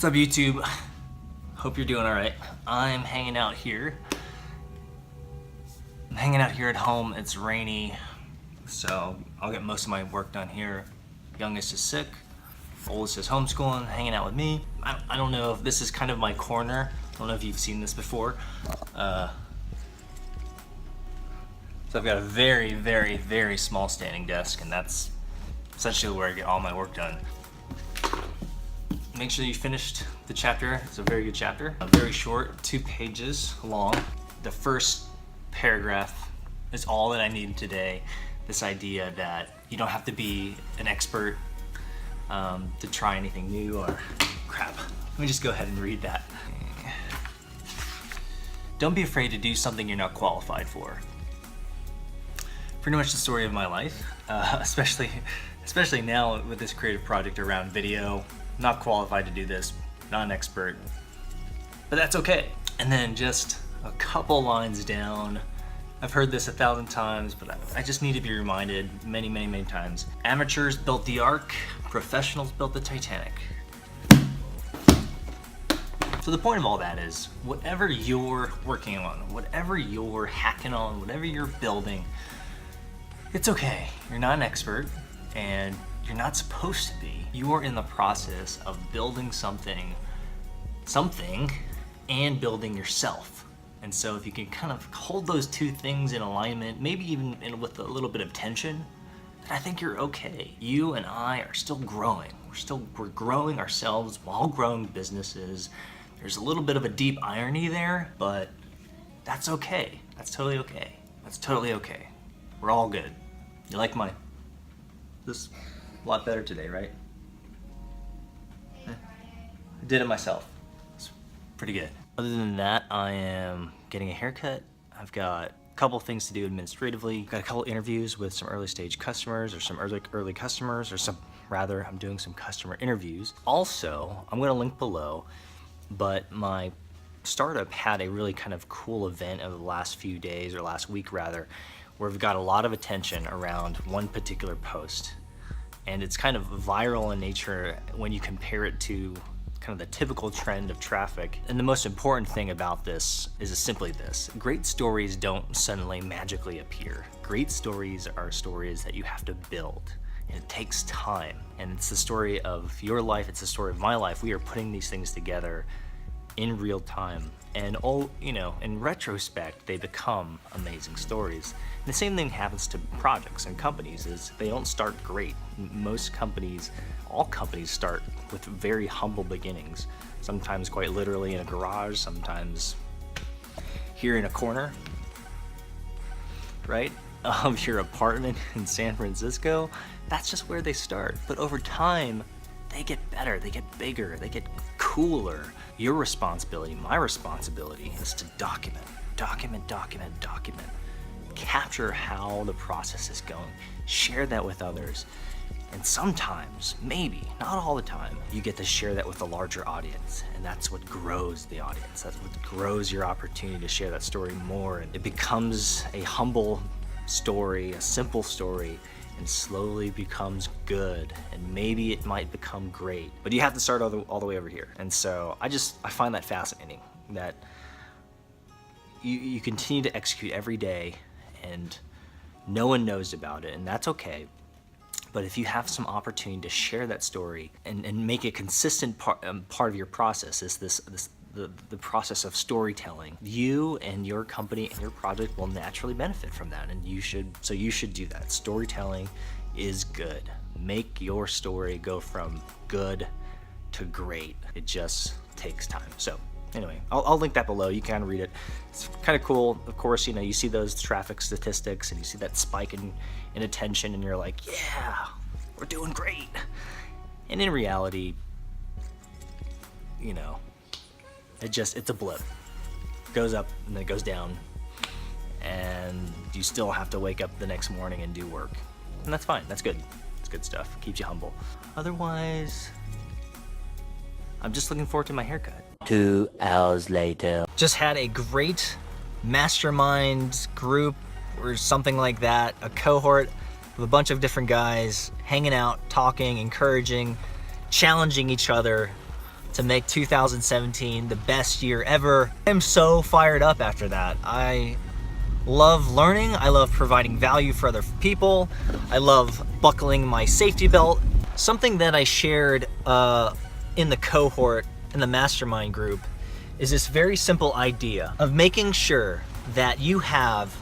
What's up, YouTube? Hope you're doing all right. I'm hanging out here. I'm hanging out here at home. It's rainy, so I'll get most of my work done here. Youngest is sick, oldest is homeschooling, hanging out with me. I don't know if this is kind of my corner. I don't know if you've seen this before. So I've got a very, very, very small standing desk, and that's essentially where I get all my work done. Make sure you finished the chapter. It's a very good chapter. Very short, 2 pages long. The first paragraph is all that I need today. This idea that you don't have to be an expert to try anything new or crap. Let me just go ahead and read that. Don't be afraid to do something you're not qualified for. Pretty much the story of my life, especially now with this creative project around video. Not qualified to do this, not an expert, but that's okay. And then just a couple lines down, I've heard this 1,000 times, but I just need to be reminded many, many, many times. Amateurs built the Ark, professionals built the Titanic. So the point of all that is, whatever you're working on, whatever you're hacking on, whatever you're building, it's okay. You're not an expert, and you're not supposed to be. You are in the process of building something, and building yourself. And so if you can kind of hold those two things in alignment, maybe even with a little bit of tension, then I think you're okay. You and I are still growing. We're growing ourselves while growing businesses. There's a little bit of a deep irony there, but that's okay. That's totally okay. That's totally okay. We're all good. You like this? A lot better today, right? I did it myself. It's pretty good. Other than that, I am getting a haircut. I've got a couple things to do administratively. Got a couple interviews with some early stage customers, or some early customers, or I'm doing some customer interviews. Also, I'm gonna link below, but my startup had a really kind of cool event over the last few days, or last week rather, where we've got a lot of attention around one particular post. And it's kind of viral in nature when you compare it to kind of the typical trend of traffic. And the most important thing about this is simply this: great stories don't suddenly magically appear. Great stories are stories that you have to build, and it takes time. And it's the story of your life, it's the story of my life. We are putting these things together in real time. And in retrospect, they become amazing stories. And the same thing happens to projects and companies, is they don't start great. Most companies, all companies start with very humble beginnings. Sometimes quite literally in a garage, sometimes here in a corner, right? Of your apartment in San Francisco. That's just where they start. But over time, they get better, they get bigger, they get cooler. Your responsibility, my responsibility, is to document. Capture how the process is going. Share that with others. And sometimes, maybe, not all the time, you get to share that with a larger audience. And that's what grows the audience. That's what grows your opportunity to share that story more. And it becomes a humble story, a simple story, and slowly becomes good, and maybe it might become great, but you have to start all the way over here. And so I find that fascinating, that you continue to execute every day and no one knows about it, and that's okay. But if you have some opportunity to share that story and make a consistent part of your process, the process of storytelling, you and your company and your project will naturally benefit from that, and you should do that. Storytelling is good. Make your story go from good to great. It just takes time. So anyway, I'll link that below. You can read it. It's kind of cool. Of course, you see those traffic statistics and you see that spike in attention, and you're like, yeah, we're doing great. And in reality, it's a blip. It goes up and then it goes down, and you still have to wake up the next morning and do work. And that's fine, that's good. It's good stuff, keeps you humble. Otherwise, I'm just looking forward to my haircut. 2 hours later. Just had a great mastermind group or something like that, a cohort of a bunch of different guys hanging out, talking, encouraging, challenging each other, to make 2017 the best year ever. I'm so fired up after that. I love learning. I love providing value for other people. I love buckling my safety belt. Something that I shared in the cohort, in the mastermind group, is this very simple idea of making sure that you have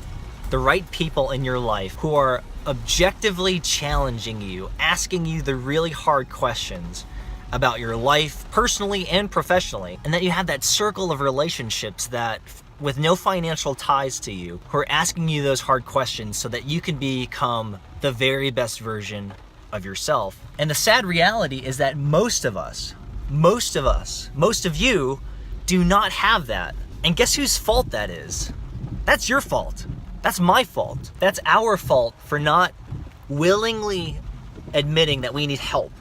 the right people in your life who are objectively challenging you, asking you the really hard questions about your life, personally and professionally, and that you have that circle of relationships that, with no financial ties to you, who are asking you those hard questions so that you can become the very best version of yourself. And the sad reality is that most of you do not have that. And guess whose fault that is? That's your fault. That's my fault. That's our fault for not willingly admitting that we need help,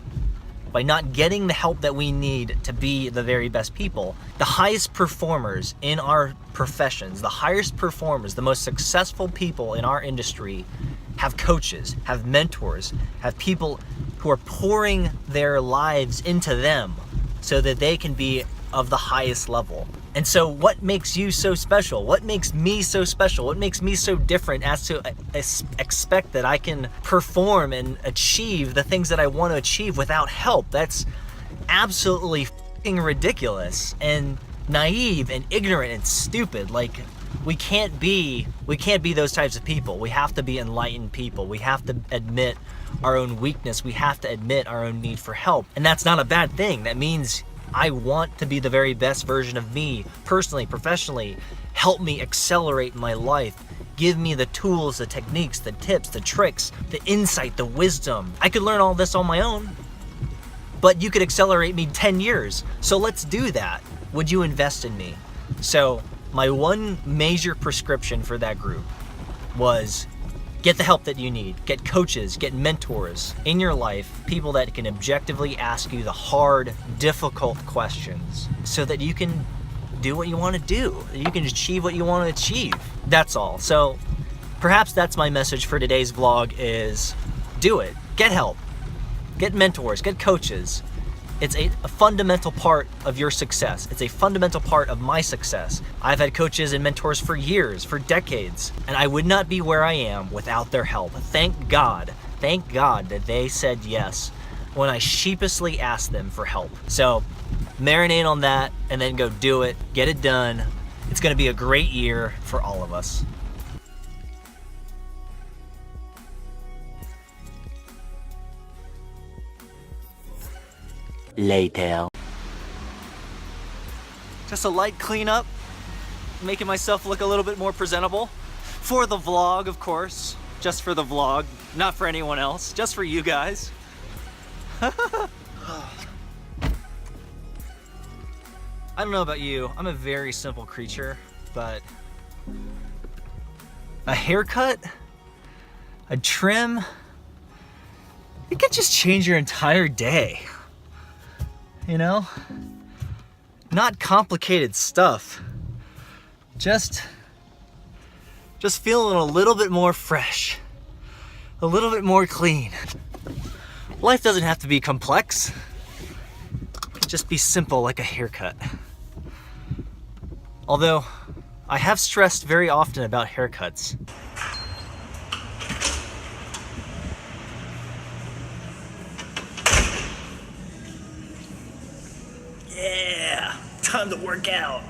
by not getting the help that we need to be the very best people. The highest performers in our professions, the highest performers, the most successful people in our industry have coaches, have mentors, have people who are pouring their lives into them so that they can be of the highest level. And so what makes you so special? What makes me so special? What makes me so different as to expect that I can perform and achieve the things that I want to achieve without help? That's absolutely fucking ridiculous and naive and ignorant and stupid. Like, we can't be those types of people. We have to be enlightened people. We have to admit our own weakness. We have to admit our own need for help. And that's not a bad thing. That means I want to be the very best version of me, personally, professionally. Help me accelerate my life. Give me the tools, the techniques, the tips, the tricks, the insight, the wisdom. I could learn all this on my own, but you could accelerate me 10 years. So let's do that. Would you invest in me? So my one major prescription for that group was get the help that you need. Get coaches, get mentors in your life, people that can objectively ask you the hard, difficult questions so that you can do what you want to do. You can achieve what you want to achieve. That's all. So perhaps that's my message for today's vlog is do it. Get help. Get mentors, get coaches. It's a fundamental part of your success. It's a fundamental part of my success. I've had coaches and mentors for years, for decades, and I would not be where I am without their help. Thank God that they said yes when I sheepishly asked them for help. So marinate on that and then go do it, get it done. It's gonna be a great year for all of us. Later. Just a light cleanup, making myself look a little bit more presentable. For the vlog, of course. Just for the vlog, not for anyone else, just for you guys. I don't know about you, I'm a very simple creature, but a haircut, a trim, it could just change your entire day. You know? Not complicated stuff. Just feeling a little bit more fresh. A little bit more clean. Life doesn't have to be complex. It can just be simple like a haircut. Although, I have stressed very often about haircuts. Yeah, time to work out.